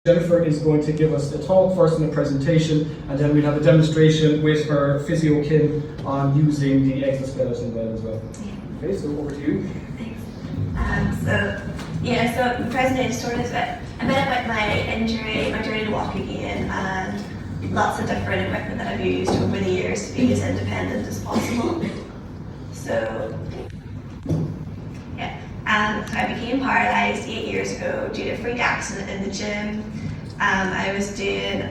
Jennifer is going to give us a talk first and a presentation, and then we'll have a demonstration with her physio Kim on using the exoskeleton then as well. Okay, so over to you. Thanks. So the presentation sort of a bit about my injury, my journey to walk again, and lots of different equipment that I've used over the years to be as independent as possible. So I became paralysed 8 years ago due to a freak accident in the gym. I was doing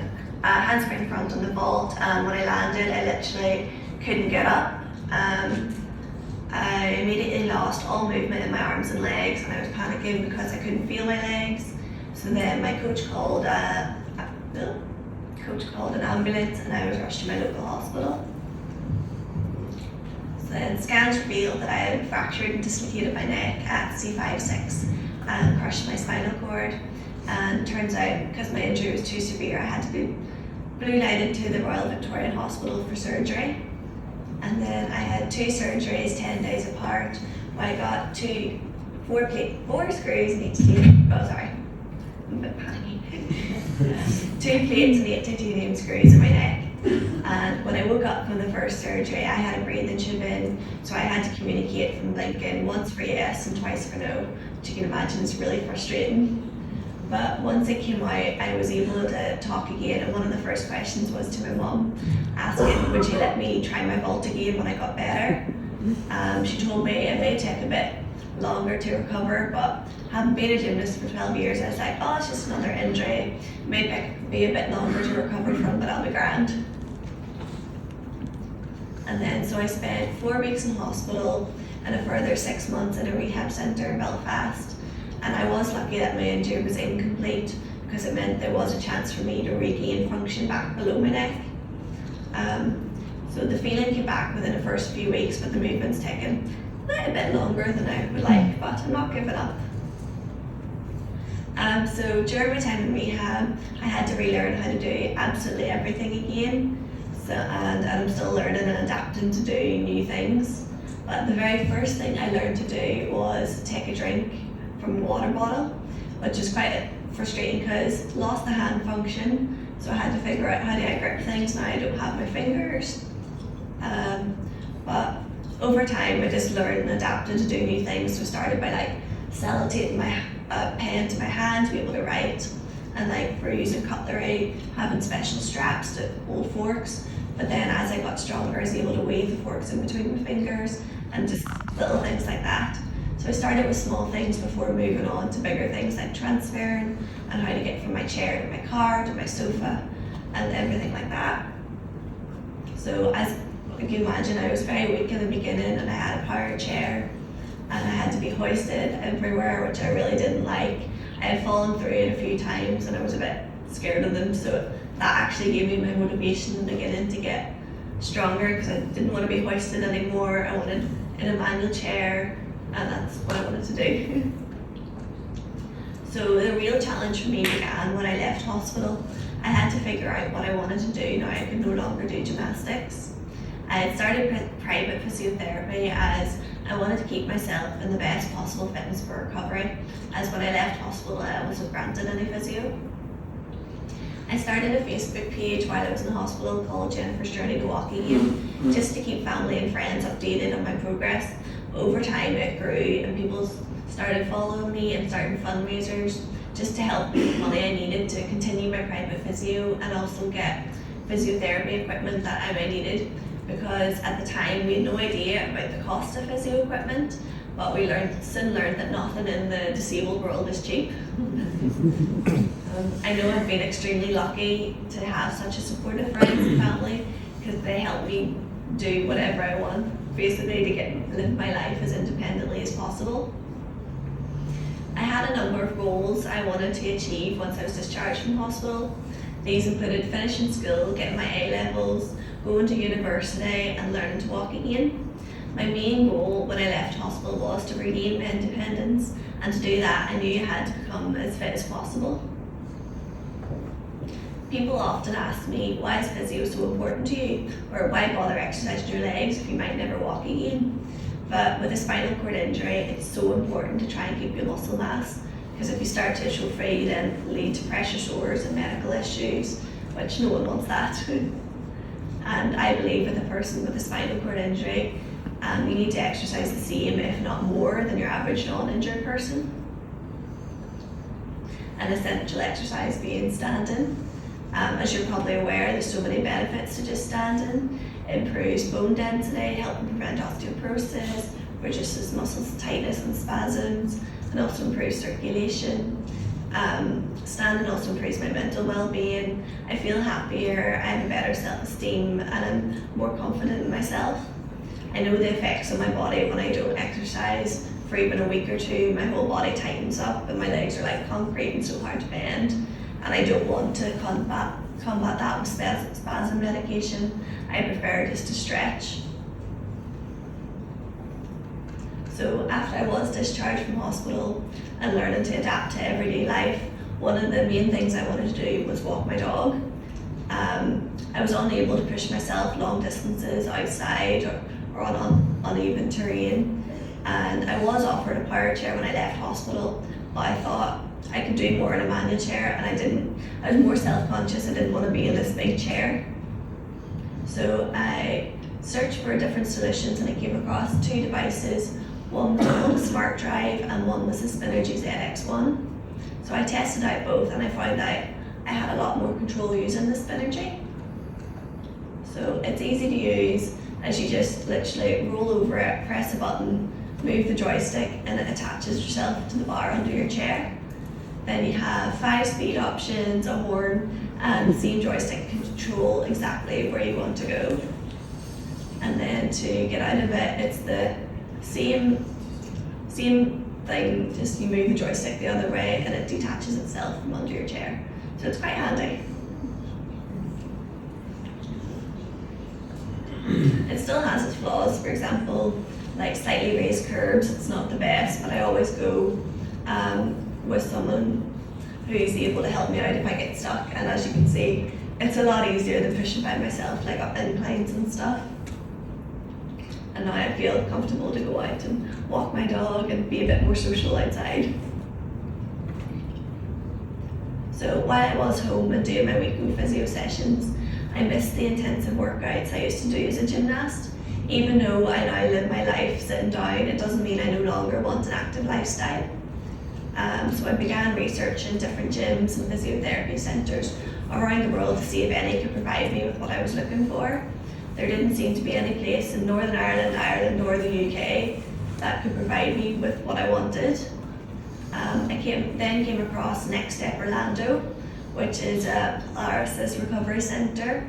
a handspring front on the vault, and when I landed, I literally couldn't get up. I immediately lost all movement in my arms and legs, and I was panicking because I couldn't feel my legs. So then my coach called an ambulance, and I was rushed to my local hospital. So then scans revealed that I had fractured and dislocated my neck at C5-6 and crushed my spinal cord. And turns out, because my injury was too severe, I had to be blue lighted to the Royal Victorian Hospital for surgery. And then I had 2 surgeries 10 days apart, where I got 4 screws and 8 titanium. Oh, sorry, I'm a bit panicky. 2 plates and 8 titanium screws in my neck. And when I woke up from the first surgery, I had a breathing tube in, so I had to communicate from blinking once for yes and twice for no, which you can imagine is really frustrating. But once it came out, I was able to talk again, and one of the first questions was to my mum, asking, would you let me try my vault again when I got better? She told me it may take a bit longer to recover, but having been a gymnast for 12 years, I was like, oh, it's just another injury. Maybe it could be a bit longer to recover from, but I'll be grand. And then, so I spent 4 weeks in hospital and a further 6 months in a rehab centre in Belfast. And I was lucky that my injury was incomplete, because it meant there was a chance for me to regain function back below my neck. So the feeling came back within the first few weeks, but the movement's taken a bit longer than I would like, but I'm not giving up. So during my time in rehab, I had to relearn how to do absolutely everything again. And I'm still learning and adapting to do new things. But the very first thing I learned to do was take a drink from a water bottle, which is quite frustrating because lost the hand function, so I had to figure out how do I grip things now I don't have my fingers. But over time I just learned and adapted to do new things. So I started by sellotaping my pen to my hand to be able to write, and for using cutlery, having special straps to hold forks. But then as I got stronger, I was able to weave the forks in between my fingers and just little things like that. So I started with small things before moving on to bigger things like transferring and how to get from my chair to my car to my sofa and everything like that. So as you can imagine, I was very weak in the beginning, and I had a power chair and I had to be hoisted everywhere, which I really didn't like. I had fallen through it a few times and I was a bit scared of them, so that actually gave me my motivation in the beginning to get stronger, because I didn't want to be hoisted anymore. I wanted in a manual chair, and that's what I wanted to do. So the real challenge for me began when I left hospital. I had to figure out what I wanted to do now I could no longer do gymnastics. I had started private physiotherapy as I wanted to keep myself in the best possible fitness for recovery, as when I left hospital I wasn't granted any physio. I started a Facebook page while I was in the hospital called Jennifer's Journey to Walk Again, just to keep family and friends updated on my progress. Over time it grew, and people started following me and starting fundraisers just to help me with money I needed to continue my private physio and also get physiotherapy equipment that I needed, because at the time we had no idea about the cost of physio equipment, but we soon learned that nothing in the disabled world is cheap. I know I've been extremely lucky to have such a supportive friends and family, because they help me do whatever I want, basically to live my life as independently as possible. I had a number of goals I wanted to achieve once I was discharged from hospital. These included finishing school, getting my A-levels, going to university and learning to walk again. My main goal when I left hospital was to regain my independence, and to do that I knew I had to become as fit as possible. People often ask me, why is physio so important to you? Or why bother exercising your legs if you might never walk again? But with a spinal cord injury, it's so important to try and keep your muscle mass, because if you start to atrophy, then lead to pressure sores and medical issues, which no one wants that. And I believe with a person with a spinal cord injury, you need to exercise the same, if not more, than your average non-injured person. An essential exercise being standing. As you're probably aware, there's so many benefits to just standing. It improves bone density, helping prevent osteoporosis, reduces muscle tightness and spasms, and also improves circulation. Standing also improves my mental well-being. I feel happier, I have a better self-esteem, and I'm more confident in myself. I know the effects on my body when I don't exercise for even a week or two. My whole body tightens up and my legs are like concrete and so hard to bend. And I don't want to combat that with spasm medication. I prefer just to stretch. So after I was discharged from hospital and learning to adapt to everyday life, one of the main things I wanted to do was walk my dog. I was unable to push myself long distances outside or on uneven terrain. And I was offered a power chair when I left hospital, but I thought I could do more in a manual chair, and I was more self-conscious. I didn't want to be in this big chair. So I searched for different solutions and I came across two devices. One was called a Smart Drive and one was the Spinergy ZX1. So I tested out both and I found that I had a lot more control using the Spinergy. So it's easy to use, as you just literally roll over it, press a button, move the joystick, and it attaches yourself to the bar under your chair. Then you have 5 speed options, a horn, and the same joystick can control exactly where you want to go. And then to get out of it, it's the same thing, just you move the joystick the other way and it detaches itself from under your chair. So it's quite handy. It still has its flaws. For example, like slightly raised curbs, it's not the best, but I always go with someone who's able to help me out if I get stuck. And as you can see, it's a lot easier than pushing by myself, like up inclines and stuff. And now I feel comfortable to go out and walk my dog and be a bit more social outside. So while I was home and doing my weekly physio sessions, I missed the intensive workouts I used to do as a gymnast. Even though I now live my life sitting down, it doesn't mean I no longer want an active lifestyle. So I began researching different gyms and physiotherapy centres around the world to see if any could provide me with what I was looking for. There didn't seem to be any place in Northern Ireland, or the UK that could provide me with what I wanted. I came across Next Step Orlando, which is a paralysis recovery centre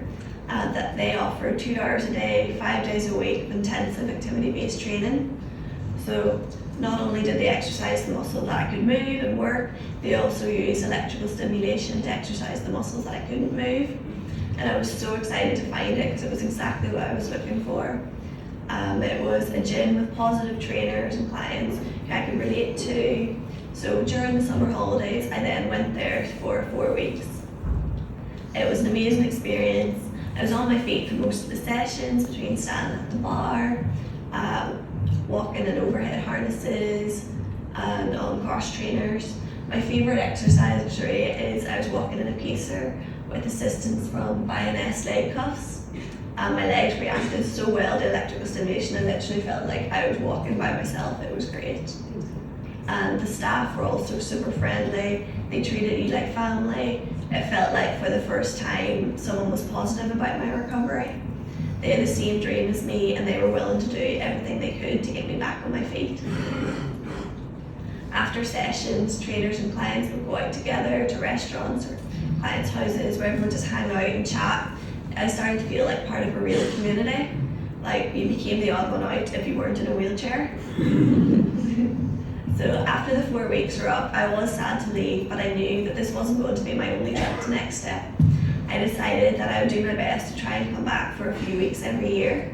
that they offer 2 hours a day, 5 days a week of intensive activity-based training. So not only did they exercise the muscle that I could move and work, they also use electrical stimulation to exercise the muscles that I couldn't move. And I was so excited to find it because it was exactly what I was looking for. It was a gym with positive trainers and clients who I could relate to. So during the summer holidays, I then went there for 4 weeks. It was an amazing experience. I was on my feet for most of the sessions, between standing at the bar, walking in overhead harnesses, and on cross trainers. My favourite exercise actually is I was walking in a pacer with assistance from Bioness leg cuffs. My legs reacted so well to electrical stimulation, I literally felt like I was walking by myself. It was great. And the staff were also super friendly. They treated you like family. It felt like for the first time someone was positive about my recovery. They had the same dream as me and they were willing to do everything they could to get me back on my feet. After sessions, trainers and clients would go out together to restaurants or clients' houses where everyone just hang out and chat. I started to feel like part of a real community. Like you became the odd one out if you weren't in a wheelchair. So after the 4 weeks were up, I was sad to leave, but I knew that this wasn't going to be my only trip to Next Step. I decided that I would do my best to try and come back for a few weeks every year.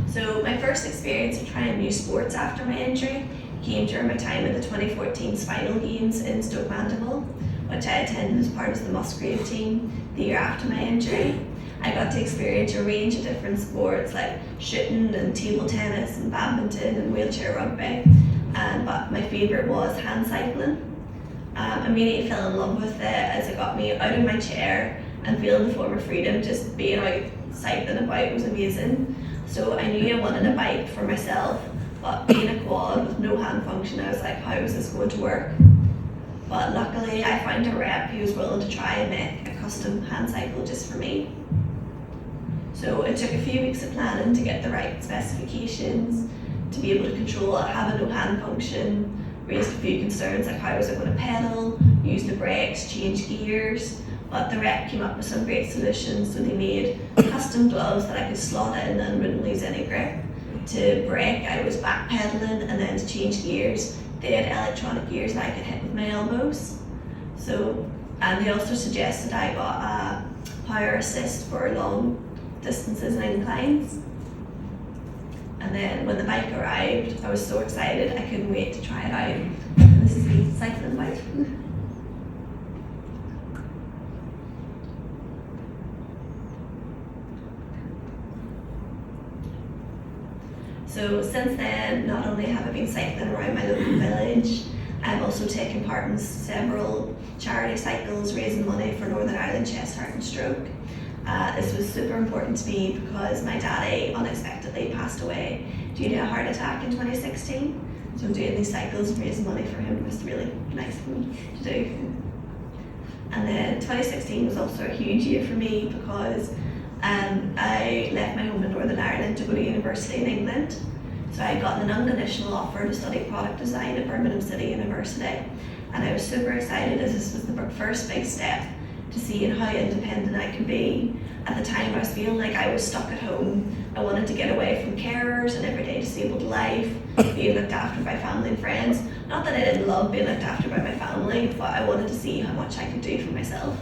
So my first experience of trying new sports after my injury came during my time at the 2014 Spinal Games in Stoke Mandeville, which I attended as part of the Musgrave team the year after my injury. I got to experience a range of different sports like shooting and table tennis and badminton and wheelchair rugby. but my favourite was hand cycling. Immediately fell in love with it as it got me out of my chair and feeling the form of freedom. Just being out cycling about was amazing. So I knew I wanted a bike for myself, but being a quad with no hand function, I was like, how is this going to work? But luckily I found a rep who was willing to try and make a custom hand cycle just for me. So it took a few weeks of planning to get the right specifications, to be able to control it, have a no hand function, raised a few concerns like how was I going to pedal, use the brakes, change gears, but the rep came up with some great solutions. So they made custom gloves that I could slot in and wouldn't lose any grip. To brake, I was back pedaling, and then to change gears, they had electronic gears that I could hit with my elbows. So, and they also suggested I got a power assist for long distances and inclines. And then when the bike arrived, I was so excited I couldn't wait to try it out. And this is the cycling bike. So since then, not only have I been cycling around my local village, I've also taken part in several charity cycles raising money for Northern Ireland Chest, Heart and Stroke. This was super important to me because my daddy unexpectedly passed away due to a heart attack in 2016. So doing these cycles and raising money for him was really nice for me to do. And then 2016 was also a huge year for me because I left my home in Northern Ireland to go to university in England. So I got an unconditional offer to study product design at Birmingham City University. And I was super excited as this was the first big step to seeing how independent I could be. At the time I was feeling like I was stuck at home. I wanted to get away from carers and everyday disabled life, being looked after by family and friends. Not that I didn't love being looked after by my family, but I wanted to see how much I could do for myself.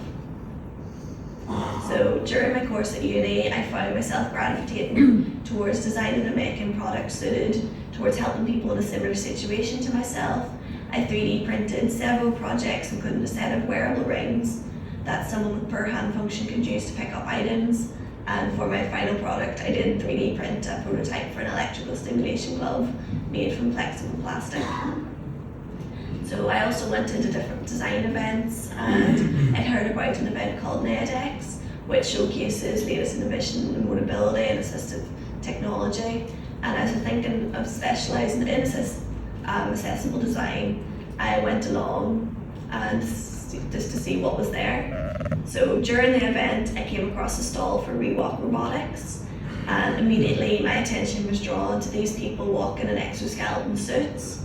So during my course at uni, I found myself gravitating towards designing and making products suited towards helping people in a similar situation to myself. I 3D printed several projects, including a set of wearable rings that someone with poor hand function could use to pick up items. And for my final product, I did 3D print a prototype for an electrical stimulation glove made from flexible plastic. So I also went into different design events, and I'd heard about an event called NEDx, which showcases latest innovation in mobility and assistive technology. And as I'm thinking of specialising in accessible design, I went along and just to see what was there. So during the event, I came across a stall for Rewalk Robotics, and immediately my attention was drawn to these people walking in exoskeleton suits.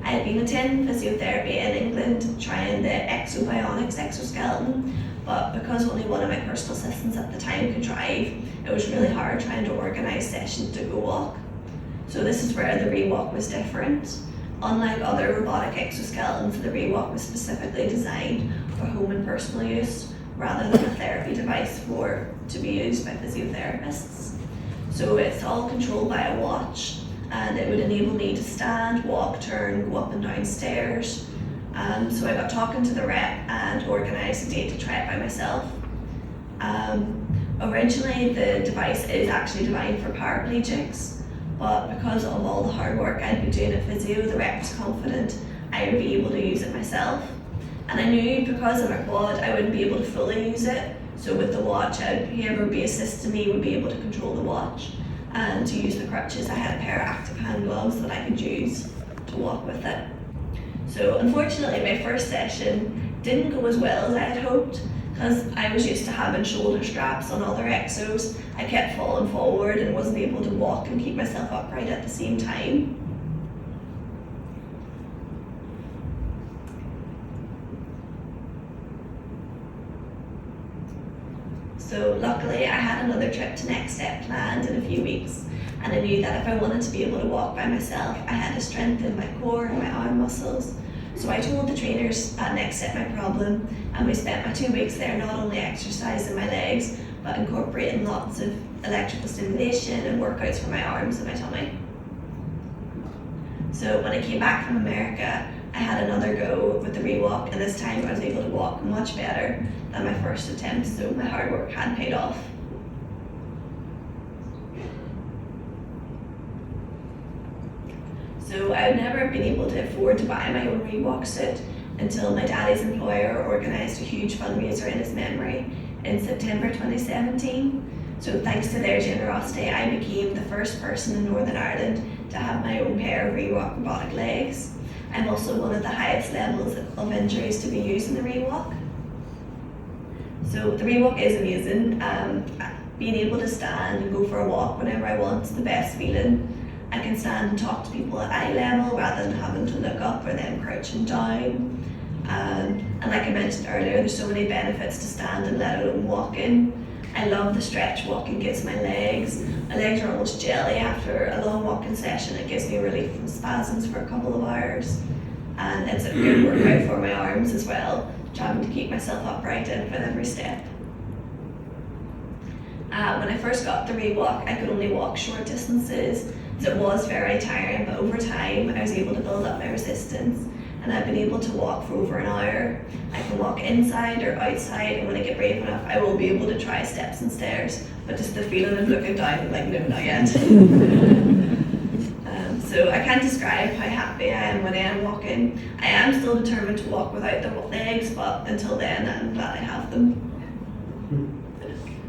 I had been attending physiotherapy in England, trying the Exobionics exoskeleton, but because only one of my personal assistants at the time could drive, it was really hard trying to organise sessions to go walk. So this is where the Rewalk was different. Unlike other robotic exoskeletons, the Rewalk was specifically designed for home and personal use, rather than a therapy device to be used by physiotherapists. So it's all controlled by a watch, and it would enable me to stand, walk, turn, go up and down stairs. So I got talking to the rep and organised a date to try it by myself. Originally the device is actually designed for paraplegics, but because of all the hard work I'd been doing at physio, the rep was confident I would be able to use it myself. And I knew because of my quad I wouldn't be able to fully use it, so with the watch, whoever would be assisting me would be able to control the watch. And to use the crutches, I had a pair of active hand gloves that I could use to walk with it. So unfortunately my first session didn't go as well as I had hoped, because I was used to having shoulder straps on other exos. I kept falling forward and wasn't able to walk and keep myself upright at the same time. So luckily I had another trip to Next Step planned in a few weeks, and I knew that if I wanted to be able to walk by myself, I had to strengthen my core and my arm muscles. So I told the trainers at Next Step my problem, and we spent my 2 weeks there not only exercising my legs, but incorporating lots of electrical stimulation and workouts for my arms and my tummy. So when I came back from America, I had another go with the Rewalk, and this time I was able to walk much better than my first attempt, so my hard work had paid off. So I would never been able to afford to buy my own Reebok suit until my daddy's employer organised a huge fundraiser in his memory in September 2017. So thanks to their generosity, I became the first person in Northern Ireland to have my own pair of Reebok robotic legs. I'm also one of the highest levels of injuries to be using the Reebok. So the Reebok is amazing. Being able to stand and go for a walk whenever I want is the best feeling. I can stand and talk to people at eye level rather than having to look up or them crouching down. And like I mentioned earlier, there's so many benefits to standing, let alone walking. I love the stretch walking gives my legs. My legs are almost jelly after a long walking session. It gives me relief from spasms for a couple of hours. And it's a good workout for my arms as well, having to keep myself upright in with every step. When I first got the Reebok, I could only walk short distances, so it was very tiring, but over time I was able to build up my resistance, and I've been able to walk for over an hour. I can walk inside or outside, and when I get brave enough, I will be able to try steps and stairs, but just the feeling of looking down, I'm like, no, not yet. So I can't describe how happy I am when I am walking. I am still determined to walk without the legs, but until then, I'm glad I have them.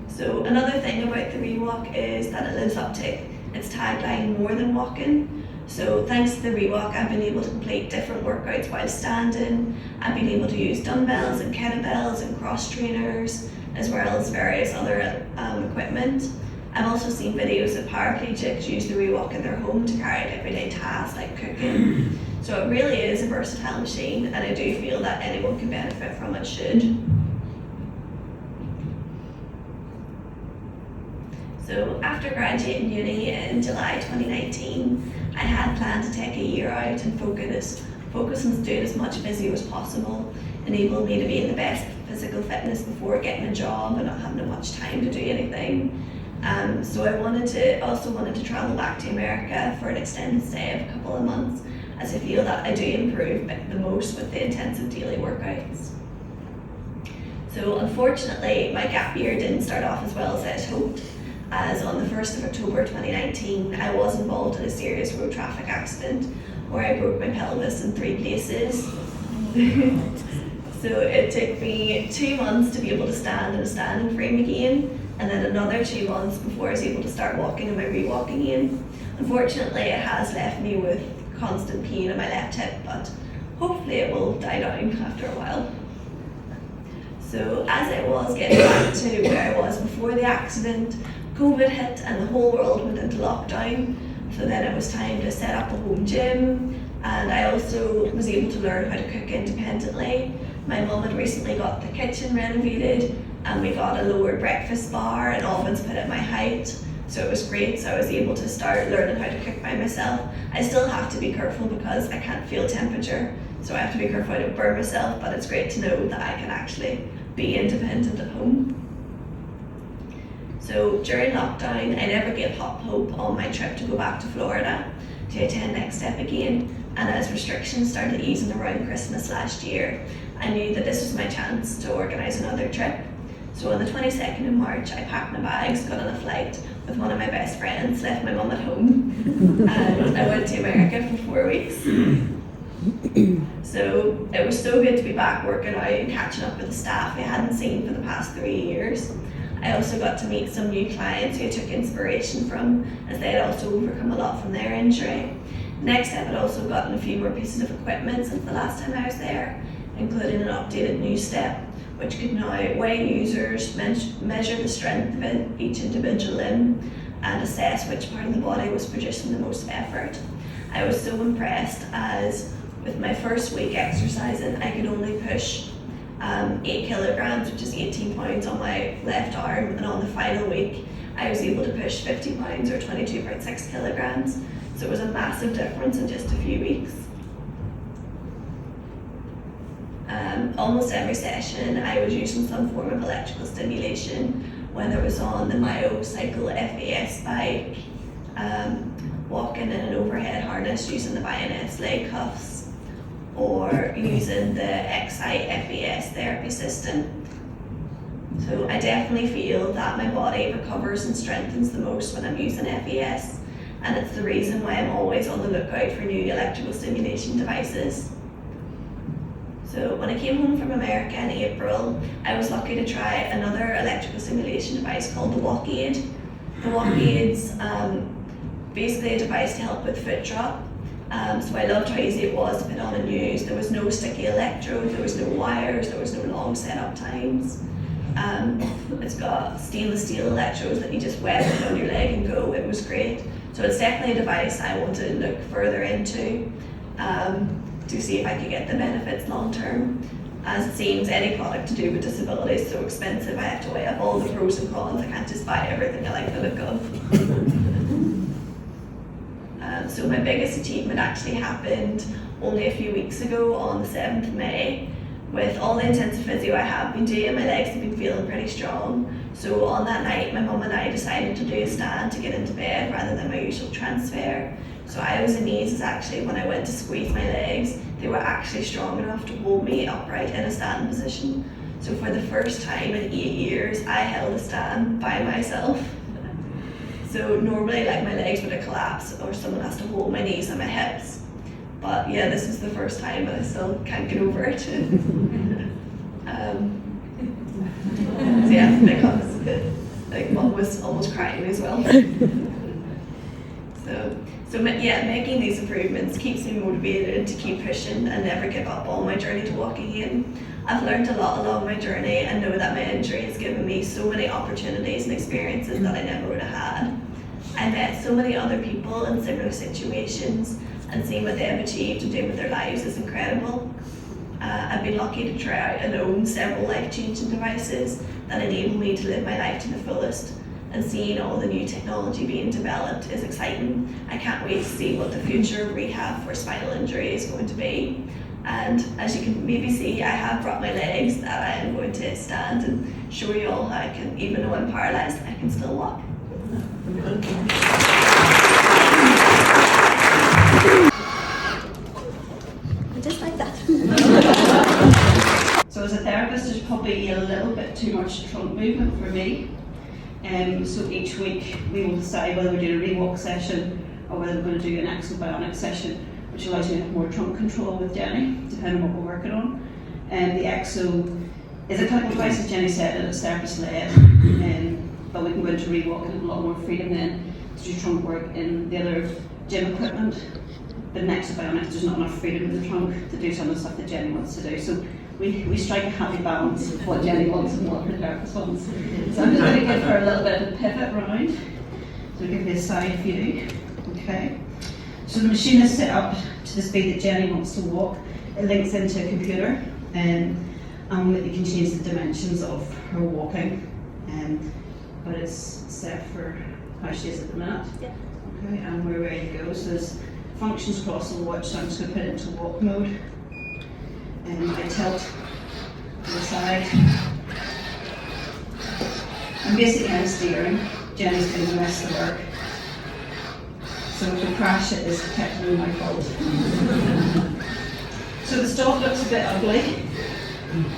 So another thing about the Reebok is that it lives up to its tagline, more than walking. So thanks to the Reebok, I've been able to complete different workouts while standing. I've been able to use dumbbells and kettlebells and cross trainers, as well as various other equipment. I've also seen videos of paraplegics use the Reebok in their home to carry out everyday tasks like cooking. So it really is a versatile machine, and I do feel that anyone can benefit from it should. So after graduating uni in July 2019, I had planned to take a year out and focus on doing as much physio as possible, enable me to be in the best physical fitness before getting a job and not having much time to do anything. So I also wanted to travel back to America for an extended stay of a couple of months, as I feel that I do improve the most with the intensive daily workouts. So unfortunately, my gap year didn't start off as well as I had hoped, as on the 1st of October 2019, I was involved in a serious road traffic accident where I broke my pelvis in 3 places. So it took me 2 months to be able to stand in a standing frame again, and then another 2 months before I was able to start walking in my Reebok again. Unfortunately, it has left me with constant pain in my left hip, but hopefully it will die down after a while. So as I was getting back to where I was before the accident, COVID hit and the whole world went into lockdown. So then it was time to set up a home gym, and I also was able to learn how to cook independently. My mum had recently got the kitchen renovated, and we got a lowered breakfast bar and ovens put at my height. So it was great, so I was able to start learning how to cook by myself. I still have to be careful because I can't feel temperature, so I have to be careful I don't burn myself, but it's great to know that I can actually be independent at home. So during lockdown, I never gave up hope on my trip to go back to Florida to attend Next Step again, and as restrictions started easing around Christmas last year, I knew that this was my chance to organise another trip. So on the 22nd of March, I packed my bags, got on a flight with one of my best friends, left my mum at home, and I went to America for 4 weeks. So it was so good to be back working out and catching up with the staff I hadn't seen for the past 3 years. I also got to meet some new clients who I took inspiration from, as they had also overcome a lot from their injury. Next Step had also gotten a few more pieces of equipment since the last time I was there, including an updated new step, which could now weigh users, measure the strength of each individual limb, and assess which part of the body was producing the most effort. I was so impressed, as with my first week exercising, I could only push 8 kilograms, which is 18 pounds on my left arm, and on the final week I was able to push 50 pounds or 22.6 kilograms. So it was a massive difference in just a few weeks. Almost every session I was using some form of electrical stimulation, whether it was on the MyoCycle FAS bike, walking in an overhead harness using the Bioness leg cuffs, or using the Excite FAS therapy system. So I definitely feel that my body recovers and strengthens the most when I'm using FAS. and it's the reason why I'm always on the lookout for new electrical stimulation devices. So when I came home from America in April, I was lucky to try another electrical stimulation device called the WalkAid. The WalkAid's basically a device to help with foot drop. So I loved how easy it was to put on and use. There was no sticky electrode, there was no wires, there was no long setup times. It's got stainless steel electrodes that you just wet it on your leg and go. It was great. So it's definitely a device I want to look further into to see if I could get the benefits long term. As it seems, any product to do with disability is so expensive, I have to weigh up all the pros and cons. I can't just buy everything I like the look of. So my biggest achievement actually happened only a few weeks ago on the 7th of May. With all the intensive physio I have been doing, my legs have been feeling pretty strong. So on that night, my mum and I decided to do a stand to get into bed rather than my usual transfer. So I was amazed actually when I went to squeeze my legs, they were actually strong enough to hold me upright in a stand position. So for the first time in 8 years, I held a stand by myself. So normally like my legs would have collapsed or someone has to hold my knees and my hips. But yeah, this was the first time and I still can't get over it. So yeah, because like mum was almost crying as well. So yeah, making these improvements keeps me motivated to keep pushing and never give up on my journey to walking again. I've learned a lot along my journey and know that my injury has given me so many opportunities and experiences that I never would have had. I met so many other people in similar situations and seeing what they've achieved and doing with their lives is incredible. I've been lucky to try out and own several life-changing devices that enable me to live my life to the fullest, and seeing all the new technology being developed is exciting. I can't wait to see what the future of rehab for spinal injury is going to be. And as you can maybe see, I have brought my legs that I am going to stand and show you all how I can, even though I'm paralysed, I can still walk. Just like that. So as a therapist, there's probably a little bit too much trunk movement for me. So each week we will decide whether we're doing a re-walk session or whether we're going to do an exobionic session, which allows me to have more trunk control with Jenny, depending on what we're working on. The exo is a clinical device, as Jenny said, and it's therapist led. But we can go into re-walk and have a lot more freedom then to do trunk work in the other gym equipment. But in exobionics, there's not enough freedom in the trunk to do some of the stuff that Jenny wants to do. So we strike a happy balance of what Jenny wants and what her therapist wants. So I'm just going to give her a little bit of a pivot round. So I'll give you a side view. Okay. So the machine is set up to the speed that Jenny wants to walk. It links into a computer and you can change the dimensions of her walking. But it's set for how she is at the minute. Yeah. Okay, and we're ready to go. So there's functions across the watch, so I'm just going to put it into walk mode. And I tilt to the side. And basically I'm steering. Jenny's doing the rest of the work. So if we crash, it is technically my fault. So the stop looks a bit ugly,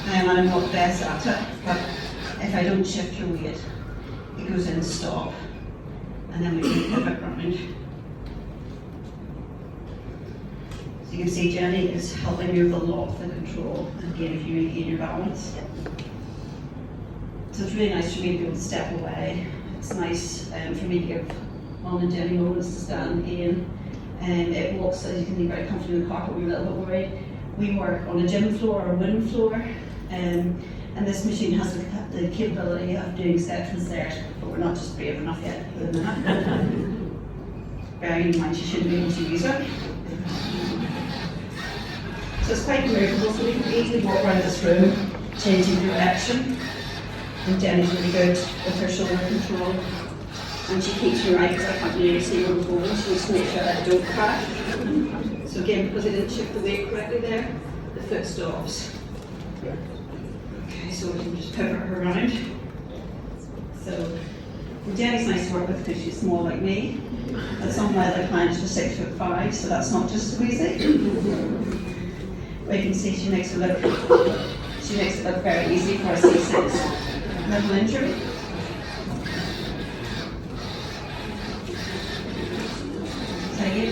and I'm not the best at it, but if I don't shift your weight, it goes in stop, and then we can pivot round. So you can see Jenny is helping you with a lot of the control, and again, if you regain your balance. So it's really nice for me to be able to step away. It's nice for me to give Mum and Jenny moments to stand again. It walks, as you can see, very comfortably in the carpet. We were a little bit worried. We work on a gym floor or a wooden floor, and this machine has the capability of doing sections there, but we're not just brave enough yet for the minute. Bearing in mind you shouldn't be able to use it. So it's quite movable, so we can easily walk around this room, changing direction. And Jenny's really good with her shoulder control. And she keeps me right because I can't really see where I'm going. She needs to make sure that I don't crash. So again, because I didn't shift the weight correctly there, the foot stops. Okay, so we can just pivot her around. So Jenny's nice to work with because she's small like me. And some of my other clients are 6'5", so that's not just so easy. But you can see she makes it look very easy for a C6 level injury. Jenny.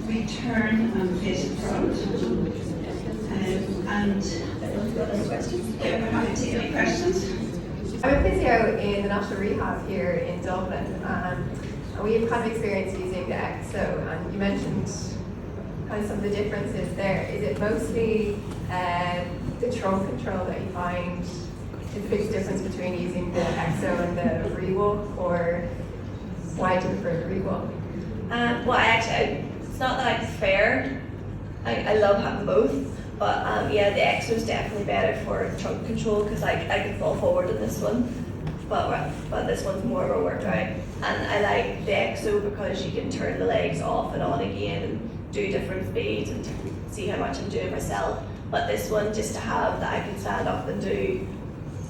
We turn and face the front. And yeah, we're happy to take any questions. I'm a physio in the National Rehab here in Dublin, and we've kind of experienced using the EXO, and you mentioned kind of some of the differences there. Is it mostly the trunk control that you find is the biggest difference between using the EXO and the Rewalk, or why do you prefer the Rewalk? It's not that I prefer. I love having both. But yeah, the EXO is definitely better for trunk control because I can fall forward in this one, but this one's more of a workout. And I like the EXO because you can turn the legs off and on again and do different speeds and see how much I'm doing myself. But this one, just to have that I can stand up and do,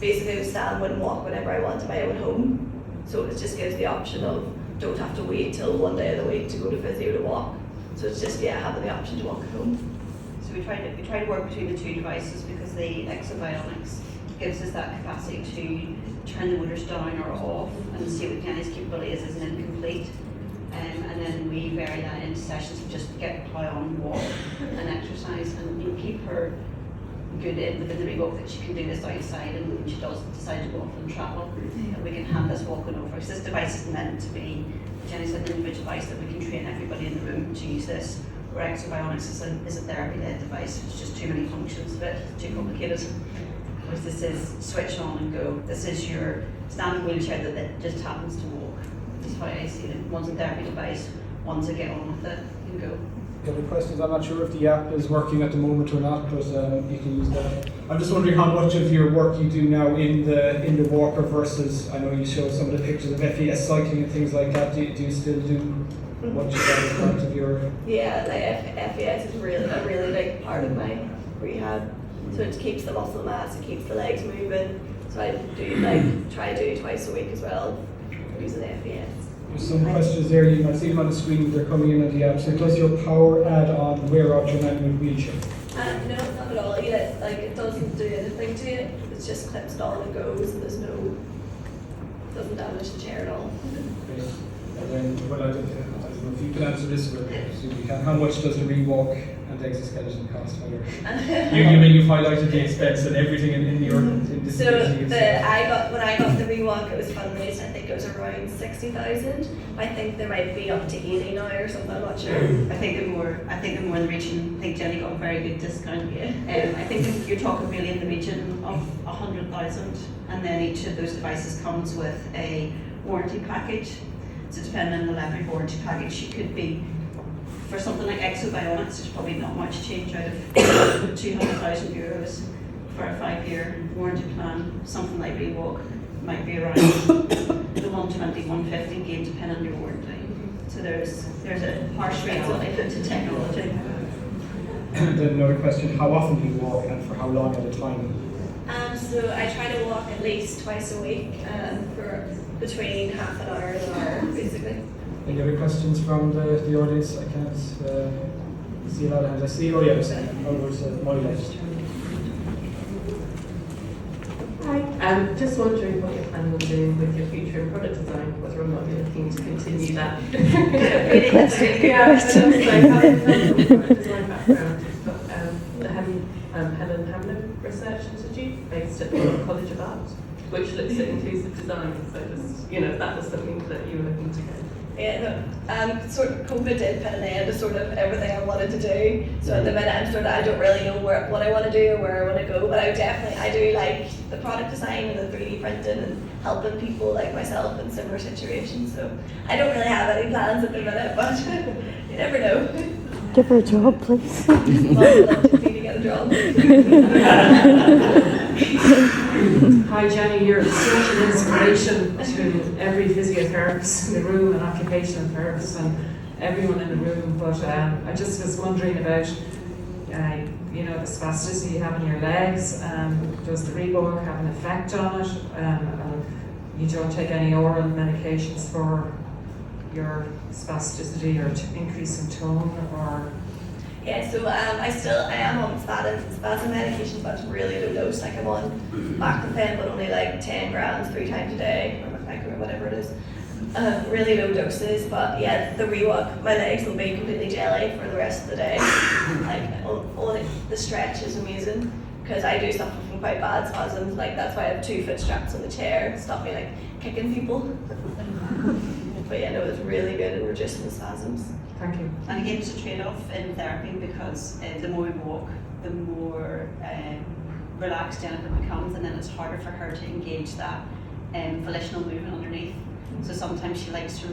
basically stand and walk whenever I want in my own home. So it just gives the option of don't have to wait till one day of the week to go to physio to walk. So it's just having the option to walk at home. So we try to work between the two devices because the Exobionics gives us that capacity to turn the motors down or off and see what Jenny's capability is as an incomplete. And then we vary that into sessions of just get plow on, walk and exercise, and you keep her good within the Rewalk that she can do this outside, and when she does decide to go off and travel, and we can hand this walking over. Because this device is meant to be, Jenny's an individual device that we can train everybody in the room to use this. Where Exobionics is a therapy-led device. It's just too many functions of it, too complicated. Whereas this is switch on and go. This is your standard wheelchair that just happens to walk. That's how I see it. One's a therapy device, one's to get on with it and go. Any questions? I'm not sure if the app is working at the moment or not, but you can use that. I'm just wondering how much of your work you do now in the walker versus, I know you showed some of the pictures of FES cycling and things like that. Do you still do what you got as part of your... Yeah, like FES is a really big part of my rehab. So it keeps the muscle mass, it keeps the legs moving. So I do try to do twice a week as well using FES. There's some questions there, you might see them on the screen, they're coming in on the app. So does your power add-on wear out your manual wheelchair? No, not at all. It doesn't do anything to it. It just clips on and goes, and doesn't damage the chair at all. Okay. And then, well, I don't know if you can answer this, but I assume you can. How much does the Rewalk and exoskeleton cost? You've highlighted the expense and everything in your disability. So when I got the Rewalk, it was fundraised. I think it was around 60,000. I think there might be up to 80 now or something. I'm not sure. I think they're more in the region. I think Jenny got a very good discount. Yeah. I think you're talking really in the region of 100,000, and then each of those devices comes with a warranty package. So depending on the level of warranty package, you could be, for something like Exobionics, there's probably not much change out of 200,000 euros for a 5-year warranty plan. Something like Rewalk might be around the 120, 150 again, depending on your warranty. So there's a harsh reality to technology. And then another question, how often do you walk and for how long at a time? So I try to walk at least twice a week for between half an hour and an hour, basically. Any other questions from the audience? I can't see a lot of hands. I see, oh yes, over to my left. Hi, I'm just wondering what you're planning on doing with your future in product design, whether or not you're looking to continue that. Good question. I have a product design background, but the Helen Hamlin Research Institute based at the College of Art, which looks at inclusive design, so just, that was something that you were looking to go. Yeah, sort of COVID did put an end to sort of everything I wanted to do. So at the minute, I don't really know what I want to do or where I want to go. But I do like the product design and the 3D printing and helping people like myself in similar situations. So I don't really have any plans at the minute, but you never know. Give her a job, please. Need to get a job. Hi Jenny, you're such an inspiration to every physiotherapist in the room and occupational therapists and everyone in the room, but I just was wondering about the spasticity you have in your legs. Does the Rewalk have an effect on it? You don't take any oral medications for your spasticity or increase in tone, or? Yeah, so I am on spasm medication, but it's really low dose. Like I'm on Baclofen, but only like 10 grams 3 times a day, or whatever it is. Really low doses, but yeah, the rewalk, my legs will be completely jelly for the rest of the day. Like only the stretch is amazing because I do suffer from quite bad spasms. Like that's why I have 2 foot straps on the chair to stop me like kicking people. But yeah, no, it's really good at reducing the spasms. Thank you. And again, it's a trade-off in therapy because the more we walk, the more relaxed Jennifer becomes, and then it's harder for her to engage that volitional movement underneath. So sometimes she likes to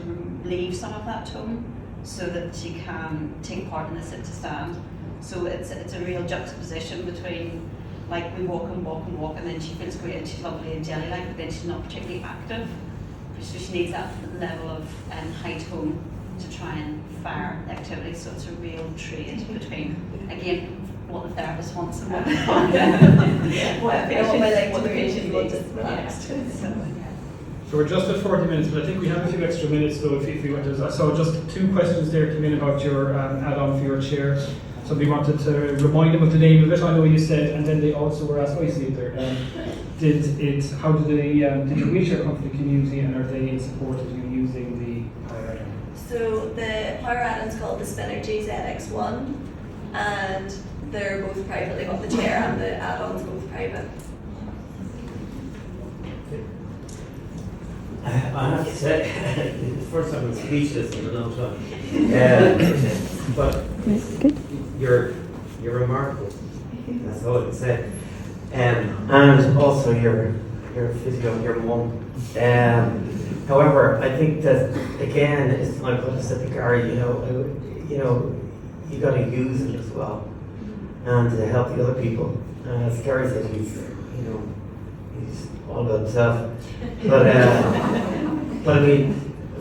leave some of that tone so that she can take part in the sit to stand. So it's a real juxtaposition between like we walk and walk and walk, and then she feels great and she's lovely and jelly-like, but then she's not particularly active. So she needs that level of high tone to try and fire the activity. So it's a real trade between, again, what the therapist wants and what the patient wants. So we're just at 40 minutes, but I think we have a few extra minutes though if we want to. So just 2 questions there came in about your add-on for your chair. Somebody wanted to remind them of the name of it, I know you said, and then they also were asked, you see it there, did the wheelchair company community and are they in support of you using the power add-on? So the power add-on's called the Spinergy ZX1, and they're both privately bought. The chair and the add-on's both private. I have to say, first I'm speechless in a long time. But you're remarkable. That's all I can say. And also your physio, your mum. However, I think that again, it's like what I said to Gary. You got to use it as well, and to help the other people. As Gary said, he's all about himself. But I mean,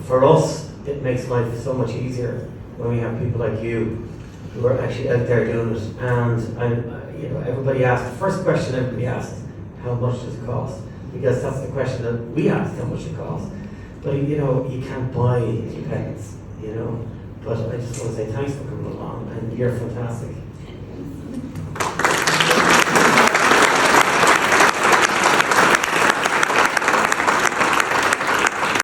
for us, it makes life so much easier when we have people like you who are actually out there doing it. And everybody asked, the first question everybody asked, how much does it cost? Because that's the question that we asked, how much it costs. But you can't buy independence, But I just want to say thanks for coming along, and you're fantastic.